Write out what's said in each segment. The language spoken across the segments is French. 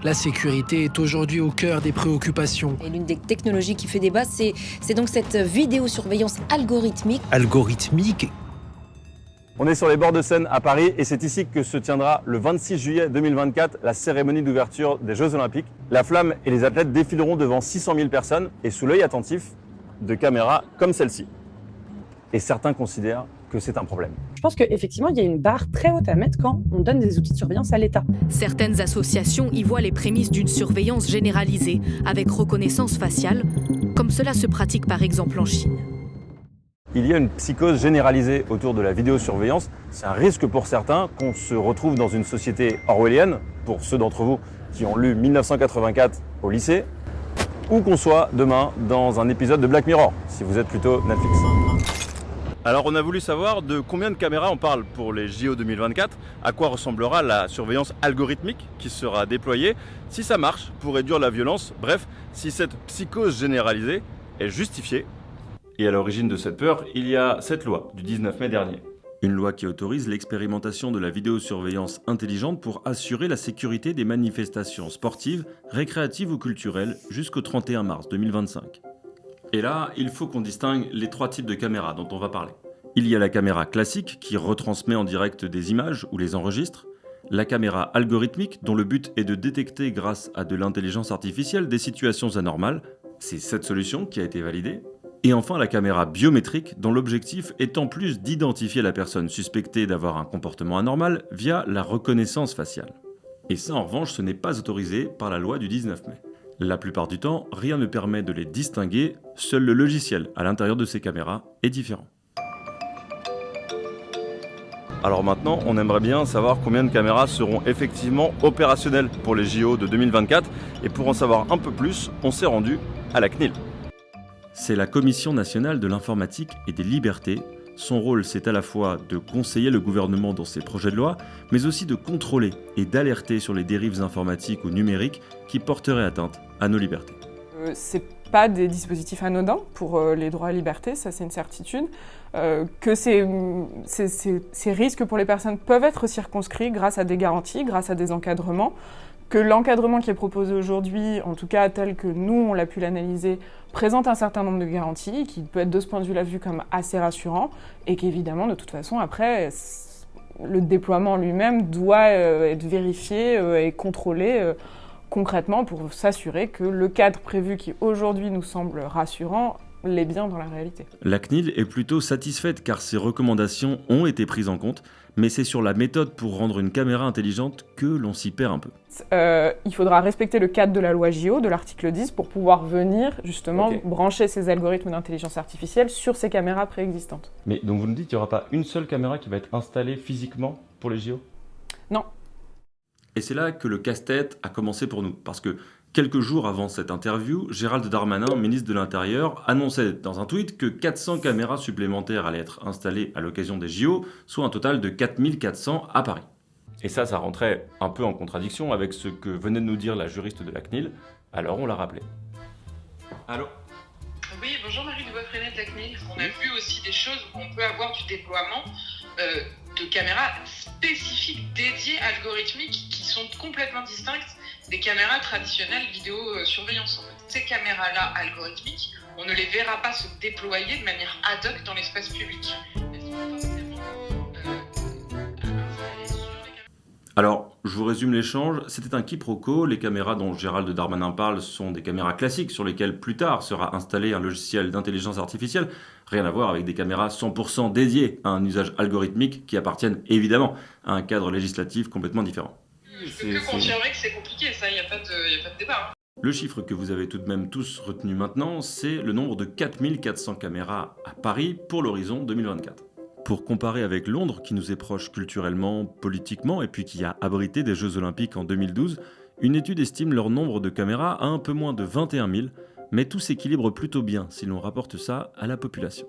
La sécurité est aujourd'hui au cœur des préoccupations. Et l'une des technologies qui fait débat, c'est donc cette vidéosurveillance algorithmique. Algorithmique? On est sur les bords de Seine à Paris et c'est ici que se tiendra le 26 juillet 2024 la cérémonie d'ouverture des Jeux Olympiques. La flamme et les athlètes défileront devant 600 000 personnes et sous l'œil attentif de caméras comme celle-ci. Et certains considèrent que c'est un problème. Je pense qu'effectivement, il y a une barre très haute à mettre quand on donne des outils de surveillance à l'État. Certaines associations y voient les prémices d'une surveillance généralisée, avec reconnaissance faciale, comme cela se pratique par exemple en Chine. Il y a une psychose généralisée autour de la vidéosurveillance. C'est un risque pour certains qu'on se retrouve dans une société orwellienne, pour ceux d'entre vous qui ont lu 1984 au lycée, ou qu'on soit demain dans un épisode de Black Mirror, si vous êtes plutôt Netflix. Alors on a voulu savoir de combien de caméras on parle pour les JO 2024, à quoi ressemblera la surveillance algorithmique qui sera déployée, si ça marche pour réduire la violence, bref, si cette psychose généralisée est justifiée. Et à l'origine de cette peur, il y a cette loi du 19 mai dernier. Une loi qui autorise l'expérimentation de la vidéosurveillance intelligente pour assurer la sécurité des manifestations sportives, récréatives ou culturelles jusqu'au 31 mars 2025. Et là, il faut qu'on distingue les trois types de caméras dont on va parler. Il y a la caméra classique qui retransmet en direct des images ou les enregistre, la caméra algorithmique dont le but est de détecter grâce à de l'intelligence artificielle des situations anormales, c'est cette solution qui a été validée, et enfin la caméra biométrique dont l'objectif est en plus d'identifier la personne suspectée d'avoir un comportement anormal via la reconnaissance faciale. Et ça en revanche ce n'est pas autorisé par la loi du 19 mai. La plupart du temps, rien ne permet de les distinguer, seul le logiciel à l'intérieur de ces caméras est différent. Alors maintenant, on aimerait bien savoir combien de caméras seront effectivement opérationnelles pour les JO de 2024 et pour en savoir un peu plus, on s'est rendu à la CNIL. C'est la Commission nationale de l'informatique et des libertés. Son rôle, c'est à la fois de conseiller le gouvernement dans ses projets de loi, mais aussi de contrôler et d'alerter sur les dérives informatiques ou numériques qui porteraient atteinte à nos libertés. C'est pas des dispositifs anodins pour les droits et libertés, ça c'est une certitude. Que ces risques pour les personnes peuvent être circonscrits grâce à des garanties, grâce à des encadrements. Que l'encadrement qui est proposé aujourd'hui, en tout cas tel que nous on l'a pu l'analyser, présente un certain nombre de garanties, qui peut être de ce point de vue-là vu comme assez rassurant, et qu'évidemment de toute façon après, le déploiement lui-même doit être vérifié et contrôlé concrètement pour s'assurer que le cadre prévu qui aujourd'hui nous semble rassurant l'est bien dans la réalité. La CNIL est plutôt satisfaite car ses recommandations ont été prises en compte, mais c'est sur la méthode pour rendre une caméra intelligente que l'on s'y perd un peu. Il faudra respecter le cadre de la loi JO, de l'article 10, pour pouvoir venir justement brancher ces algorithmes d'intelligence artificielle sur ces caméras préexistantes. Mais donc vous nous dites qu'il n'y aura pas une seule caméra qui va être installée physiquement pour les JO ? Non. Et c'est là que le casse-tête a commencé pour nous, parce que quelques jours avant cette interview, Gérald Darmanin, ministre de l'Intérieur, annonçait dans un tweet que 400 caméras supplémentaires allaient être installées à l'occasion des JO, soit un total de 4400 à Paris. Et ça rentrait un peu en contradiction avec ce que venait de nous dire la juriste de la CNIL, alors on l'a rappelé. Allô ? Oui, bonjour Marie Dubois-Freinet de la CNIL. On a vu aussi des choses où on peut avoir du déploiement de caméras spécifiques, dédiées, algorithmiques, qui sont complètement distinctes des caméras traditionnelles vidéosurveillance. En fait, ces caméras-là, algorithmiques, on ne les verra pas se déployer de manière ad hoc dans l'espace public. Alors, je vous résume l'échange, c'était un quiproquo. Les caméras dont Gérald Darmanin parle sont des caméras classiques sur lesquelles plus tard sera installé un logiciel d'intelligence artificielle. Rien à voir avec des caméras 100% dédiées à un usage algorithmique qui appartiennent évidemment à un cadre législatif complètement différent. Je peux que confirmer que c'est compliqué, ça, il n'y a pas de débat. Le chiffre que vous avez tout de même tous retenu maintenant, c'est le nombre de 4400 caméras à Paris pour l'horizon 2024. Pour comparer avec Londres, qui nous est proche culturellement, politiquement, et puis qui a abrité des Jeux Olympiques en 2012, une étude estime leur nombre de caméras à un peu moins de 21 000, mais tout s'équilibre plutôt bien si l'on rapporte ça à la population.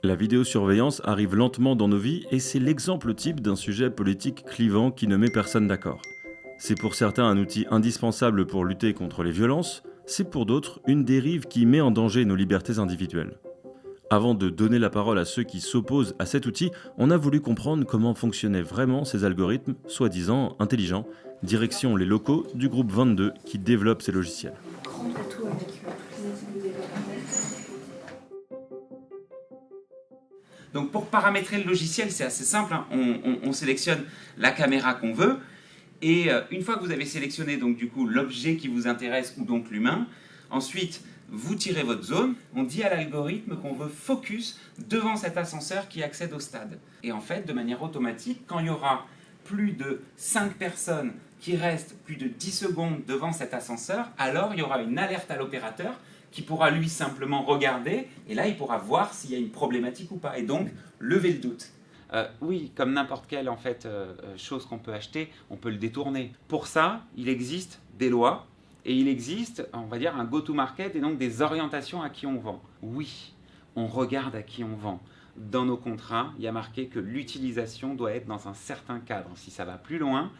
La vidéosurveillance arrive lentement dans nos vies et c'est l'exemple type d'un sujet politique clivant qui ne met personne d'accord. C'est pour certains un outil indispensable pour lutter contre les violences, c'est pour d'autres une dérive qui met en danger nos libertés individuelles. Avant de donner la parole à ceux qui s'opposent à cet outil, on a voulu comprendre comment fonctionnaient vraiment ces algorithmes, soi-disant intelligents, Direction les locaux du groupe 22 qui développe ces logiciels. Donc pour paramétrer le logiciel, c'est assez simple, hein. On sélectionne la caméra qu'on veut, et une fois que vous avez sélectionné donc du coup l'objet qui vous intéresse ou donc l'humain, ensuite vous tirez votre zone, on dit à l'algorithme qu'on veut focus devant cet ascenseur qui accède au stade. Et en fait, de manière automatique, quand il y aura plus de 5 personnes qui restent plus de 10 secondes devant cet ascenseur, alors il y aura une alerte à l'opérateur qui pourra lui simplement regarder, et là il pourra voir s'il y a une problématique ou pas, et donc lever le doute. Oui, comme n'importe quelle en fait, chose qu'on peut acheter, on peut le détourner. Pour ça, il existe des lois, et il existe, on va dire, un go-to-market, et donc des orientations à qui on vend. Oui, on regarde à qui on vend. Dans nos contrats, il y a marqué que l'utilisation doit être dans un certain cadre. Si ça va plus loin,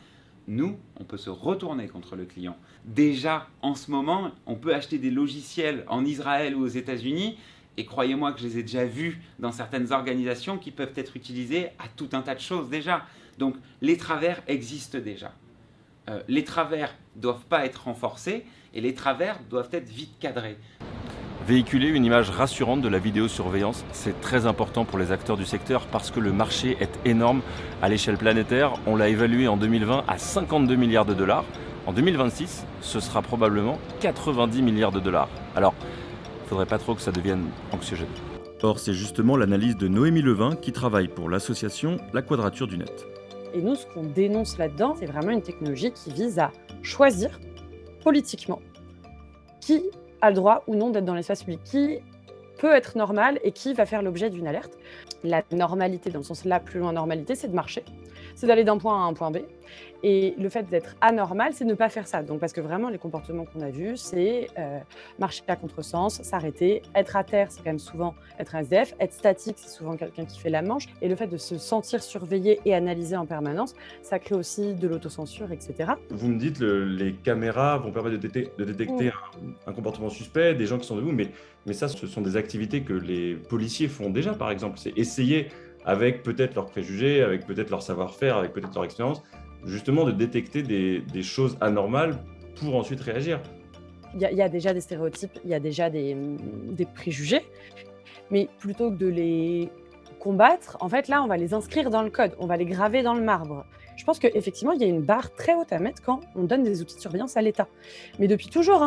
nous, on peut se retourner contre le client. Déjà, en ce moment, on peut acheter des logiciels en Israël ou aux États-Unis, et croyez-moi que je les ai déjà vus dans certaines organisations qui peuvent être utilisés à tout un tas de choses déjà. Donc, les travers existent déjà. Les travers ne doivent pas être renforcés, et les travers doivent être vite cadrés. Véhiculer une image rassurante de la vidéosurveillance, c'est très important pour les acteurs du secteur parce que le marché est énorme à l'échelle planétaire. On l'a évalué en 2020 à 52 milliards de dollars. En 2026, ce sera probablement 90 milliards de dollars. Alors, il ne faudrait pas trop que ça devienne anxiogène. Or, c'est justement l'analyse de Noémie Levin qui travaille pour l'association La Quadrature du Net. Et nous, ce qu'on dénonce là-dedans, c'est vraiment une technologie qui vise à choisir politiquement qui a le droit ou non d'être dans l'espace public, qui peut être normal et qui va faire l'objet d'une alerte. La normalité, dans le sens la plus loin normalité, c'est de marcher, c'est d'aller d'un point A à un point B. Et le fait d'être anormal, c'est ne pas faire ça. Donc, parce que vraiment, les comportements qu'on a vus, c'est marcher à contresens, s'arrêter, être à terre, c'est quand même souvent être un SDF, être statique, c'est souvent quelqu'un qui fait la manche. Et le fait de se sentir surveillé et analysé en permanence, ça crée aussi de l'autocensure, etc. Vous me dites les caméras vont permettre de détecter un comportement suspect, des gens qui sont debout, mais ça, ce sont des activités que les policiers font déjà, par exemple. C'est essayer, avec peut-être leurs préjugés, avec peut-être leur savoir-faire, avec peut-être leur expérience, justement de détecter des choses anormales pour ensuite réagir. Il y a déjà des stéréotypes, il y a déjà des préjugés, mais plutôt que de les combattre, en fait, là, on va les inscrire dans le code, on va les graver dans le marbre. Je pense qu'effectivement, il y a une barre très haute à mettre quand on donne des outils de surveillance à l'État. Mais depuis toujours,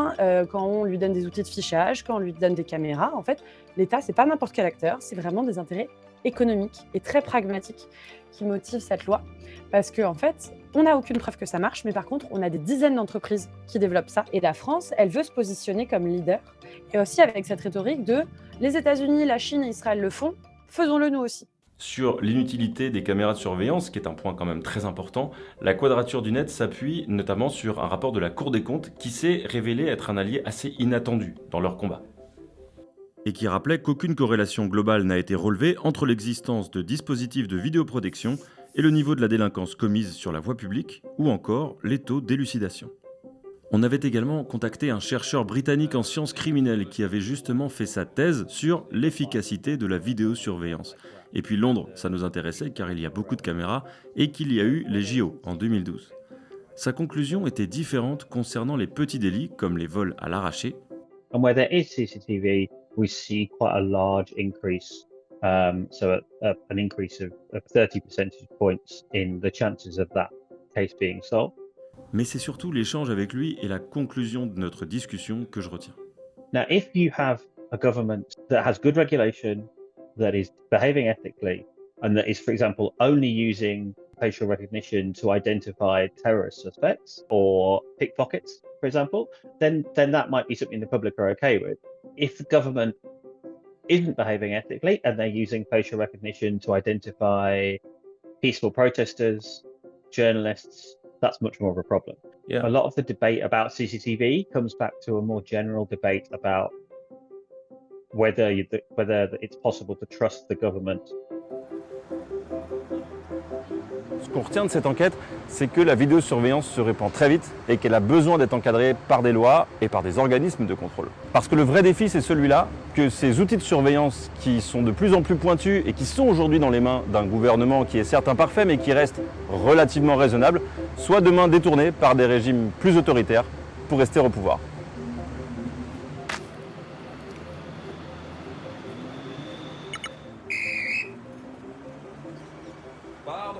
quand on lui donne des outils de fichage, quand on lui donne des caméras, en fait, l'État, c'est pas n'importe quel acteur, c'est vraiment des intérêts économiques et très pragmatiques qui motivent cette loi. Parce qu'en fait, on n'a aucune preuve que ça marche, mais par contre, on a des dizaines d'entreprises qui développent ça. Et la France, elle veut se positionner comme leader. Et aussi avec cette rhétorique de les États-Unis, la Chine et Israël le font, faisons-le nous aussi. Sur l'inutilité des caméras de surveillance, qui est un point quand même très important, la Quadrature du Net s'appuie notamment sur un rapport de la Cour des comptes qui s'est révélé être un allié assez inattendu dans leur combat. Et qui rappelait qu'aucune corrélation globale n'a été relevée entre l'existence de dispositifs de vidéoprotection et le niveau de la délinquance commise sur la voie publique, ou encore les taux d'élucidation. On avait également contacté un chercheur britannique en sciences criminelles qui avait justement fait sa thèse sur l'efficacité de la vidéosurveillance. Et puis Londres, ça nous intéressait car il y a beaucoup de caméras et qu'il y a eu les JO en 2012. Sa conclusion était différente concernant les petits délits comme les vols à l'arraché. And where there is CCTV, we see quite a large increase, an increase of 30 percentage points in the chances of that case being solved. Mais c'est surtout l'échange avec lui et la conclusion de notre discussion que je retiens. Now, if you have a government that has good regulation, that is behaving ethically, and that is, for example, only using facial recognition to identify terrorist suspects or pickpockets, for example, then that might be something the public are okay with. If the government isn't behaving ethically and they're using facial recognition to identify peaceful protesters, journalists, that's much more of a problem. Yeah. A lot of the debate about CCTV comes back to a more general debate about whether it's possible to trust the government. Ce qu'on retient de cette enquête, c'est que la vidéosurveillance se répand très vite et qu'elle a besoin d'être encadrée par des lois et par des organismes de contrôle. Parce que le vrai défi, c'est celui-là, que ces outils de surveillance qui sont de plus en plus pointus et qui sont aujourd'hui dans les mains d'un gouvernement qui est certes imparfait mais qui reste relativement raisonnable, soit demain détournés par des régimes plus autoritaires pour rester au pouvoir. Pardon.